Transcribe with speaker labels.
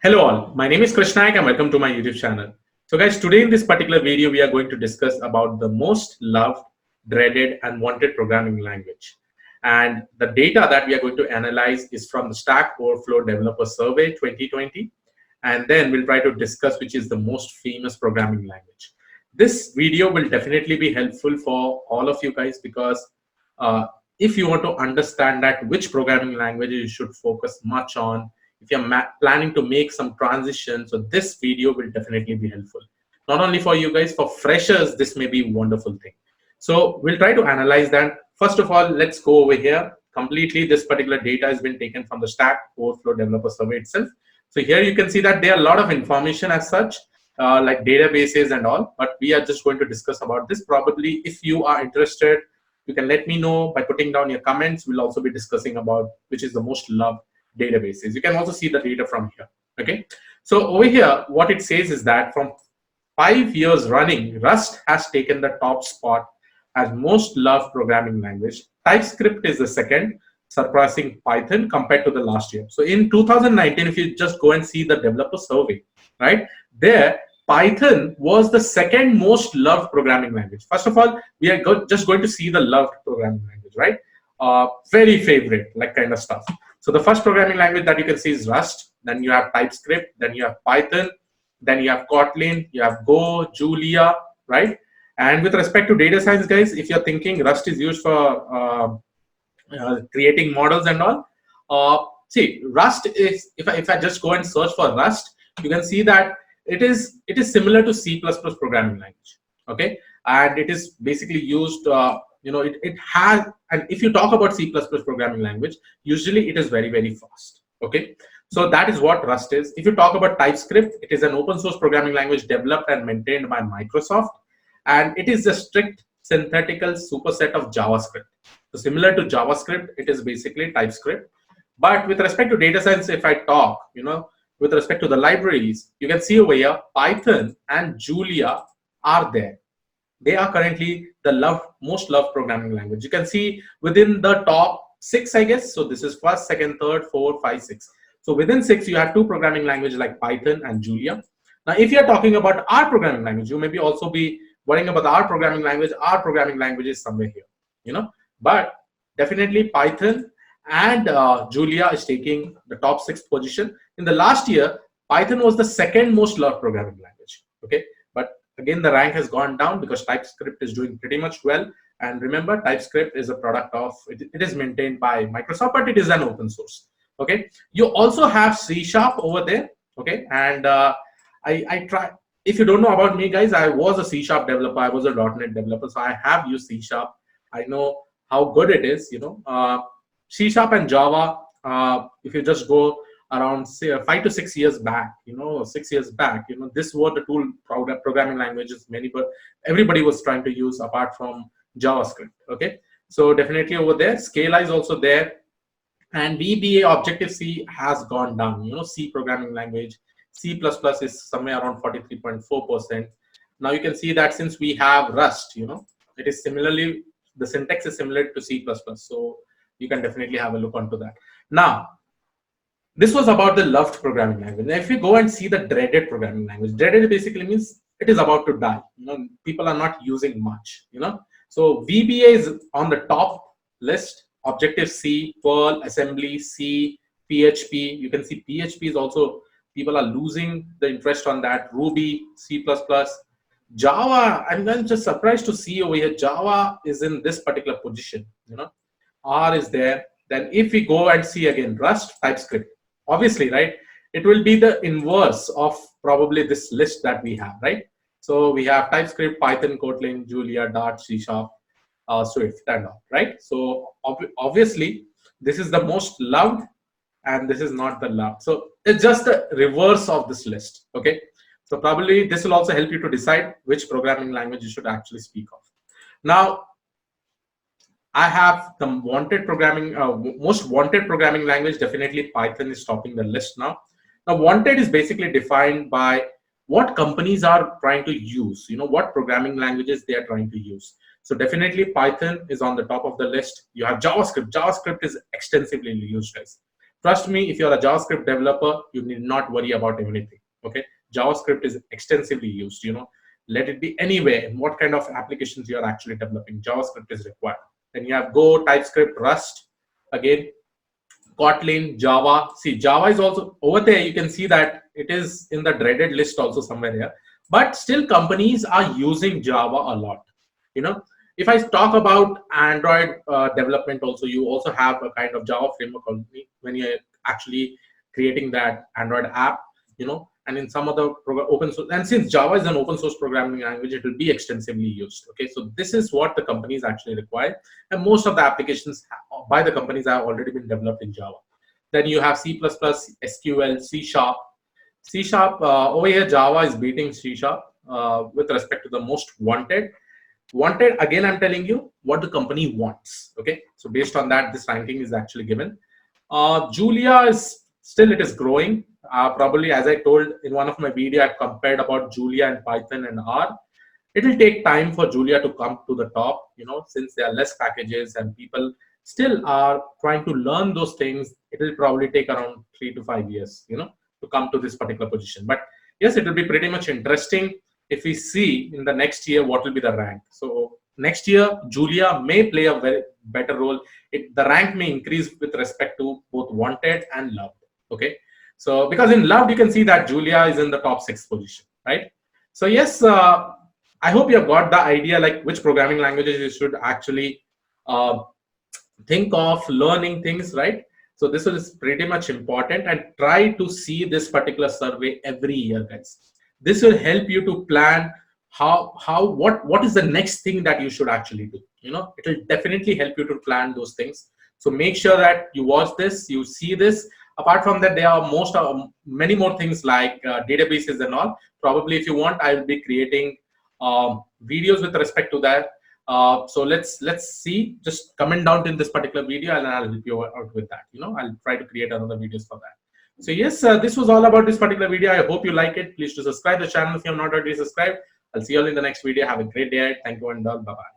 Speaker 1: Hello all, my name is Krishnaik and welcome to my YouTube channel. So guys, today in this particular video, we are going to discuss about the most loved, dreaded and wanted programming language. And the data that we are going to analyze is from the Stack Overflow Developer Survey 2020. And then we'll try to discuss which is the most famous programming language. This video will definitely be helpful for all of you guys because if you want to understand that which programming language you should focus much on, if you're planning to make some transition, so this video will definitely be helpful. Not only for you guys, for freshers, this may be a wonderful thing. So we'll try to analyze that. First of all, let's go over here. Completely, this particular data has been taken from the Stack Overflow Developer Survey itself. So here you can see that there are a lot of information as such, like databases and all, but we are just going to discuss about this. Probably if you are interested, you can let me know by putting down your comments. We'll also be discussing about which is the most loved databases. You can also see the data from here. Okay, so over here what it says is that from 5 years running, Rust has taken the top spot as most loved programming language. TypeScript is the second, surpassing Python compared to the last year. So in 2019, if you just go and see the developer survey, right there, Python was the second most loved programming language. First of all, we are just going to see the loved programming language, right? Very favorite, like kind of stuff. So the first programming language that you can see is Rust. Then you have TypeScript. Then you have Python. Then you have Kotlin. You have Go, Julia, right? And with respect to data science, guys, if you're thinking Rust is used for creating models and all, see, Rust is, if I just go and search for Rust, you can see that it is similar to C++ programming language. Okay, and it is basically used. It has, and if you talk about C++ programming language, usually it is very, very fast. Okay, so that is what Rust is. If you talk about TypeScript, it is an open source programming language developed and maintained by Microsoft, and it is a strict synthetical superset of JavaScript. So similar to JavaScript, it is basically TypeScript. But with respect to data science, if I talk, with respect to the libraries, you can see over here, Python and Julia are there. They are currently the most loved programming language. You can see within the top 6, I guess. So this is first, second, third, 4, 5, 6. So within 6, you have 2 programming languages like Python and Julia. Now, if you're talking about our programming language, you maybe also be worrying about our programming language. Our programming language is somewhere here, But definitely Python and Julia is taking the top 6th position. In the last year, Python was the second most loved programming language. Okay, but again, the rank has gone down because TypeScript is doing pretty much well. And remember, TypeScript is a product of, it is maintained by Microsoft, but it is an open source. Okay, you also have C# over there. Okay, and I try. If you don't know about me, guys, I was a C# developer. I was a .NET developer, so I have used C#. I know how good it is. C# and Java. If you just go around, say, 5 to 6 years back, 6 years back, this were the tool programming languages everybody was trying to use apart from JavaScript. Okay, so definitely over there, Scala is also there, and VBA Objective-C has gone down. C programming language, C++ is somewhere around 43.4%. Now you can see that since we have Rust, it is similarly, the syntax is similar to C++. So you can definitely have a look onto that. Now, this was about the loved programming language. Now, if you go and see the dreaded programming language, dreaded basically means it is about to die. People are not using much. So VBA is on the top list. Objective-C, Perl, Assembly, C, PHP. You can see PHP is also, people are losing the interest on that. Ruby, C++, Java. I'm just surprised to see over here, Java is in this particular position. R is there. Then if we go and see again, Rust, TypeScript. Obviously, right, it will be the inverse of probably this list that we have, right? So we have TypeScript, Python, Kotlin, Julia, Dart, C#, Swift, and all, right? So obviously, this is the most loved, and this is not the loved. So it's just the reverse of this list, okay? So probably this will also help you to decide which programming language you should actually speak of. Now, I have the wanted programming, most wanted programming language. Definitely Python is topping the list now. Now, wanted is basically defined by what companies are trying to use, what programming languages they are trying to use. So definitely Python is on the top of the list. You have JavaScript. JavaScript is extensively used, guys. Trust me, if you're a JavaScript developer, you need not worry about anything. Okay, JavaScript is extensively used. Let it be anywhere in what kind of applications you are actually developing. JavaScript is required. Then you have Go, TypeScript, Rust, again, Kotlin, Java. See, Java is also over there. You can see that it is in the dreaded list also somewhere here. But still, companies are using Java a lot. If I talk about Android development, also you also have a kind of Java framework only when you're actually creating that Android app. And in some other open source, and since Java is an open source programming language, it will be extensively used. Okay, so this is what the companies actually require, and most of the applications by the companies have already been developed in Java. Then you have C++, SQL, C Sharp. C Sharp over here, Java is beating C Sharp with respect to the most wanted. Wanted, again, I'm telling you what the company wants. Okay, so based on that, this ranking is actually given. Julia is still, it is growing. Probably, as I told in one of my video, I've compared about Julia and Python and R. It will take time for Julia to come to the top, since there are less packages and people still are trying to learn those things. It will probably take around 3 to 5 years, to come to this particular position. But yes, it will be pretty much interesting if we see in the next year what will be the rank. So next year, Julia may play a very better role. The rank may increase with respect to both wanted and loved. Okay. So because in loved, you can see that Julia is in the top 6 position, right? So yes, I hope you have got the idea like which programming languages you should actually think of learning things, right? So this is pretty much important, and try to see this particular survey every year, guys. This will help you to plan what is the next thing that you should actually do. It will definitely help you to plan those things. So make sure that you watch this, you see this. Apart from that, there are many more things like databases and all. Probably, if you want, I will be creating videos with respect to that. So let's see. Just comment down in this particular video, and I'll help you out with that. I'll try to create another videos for that. So yes, this was all about this particular video. I hope you like it. Please do subscribe the channel if you have not already subscribed. I'll see you all in the next video. Have a great day. Thank you and all. Bye bye.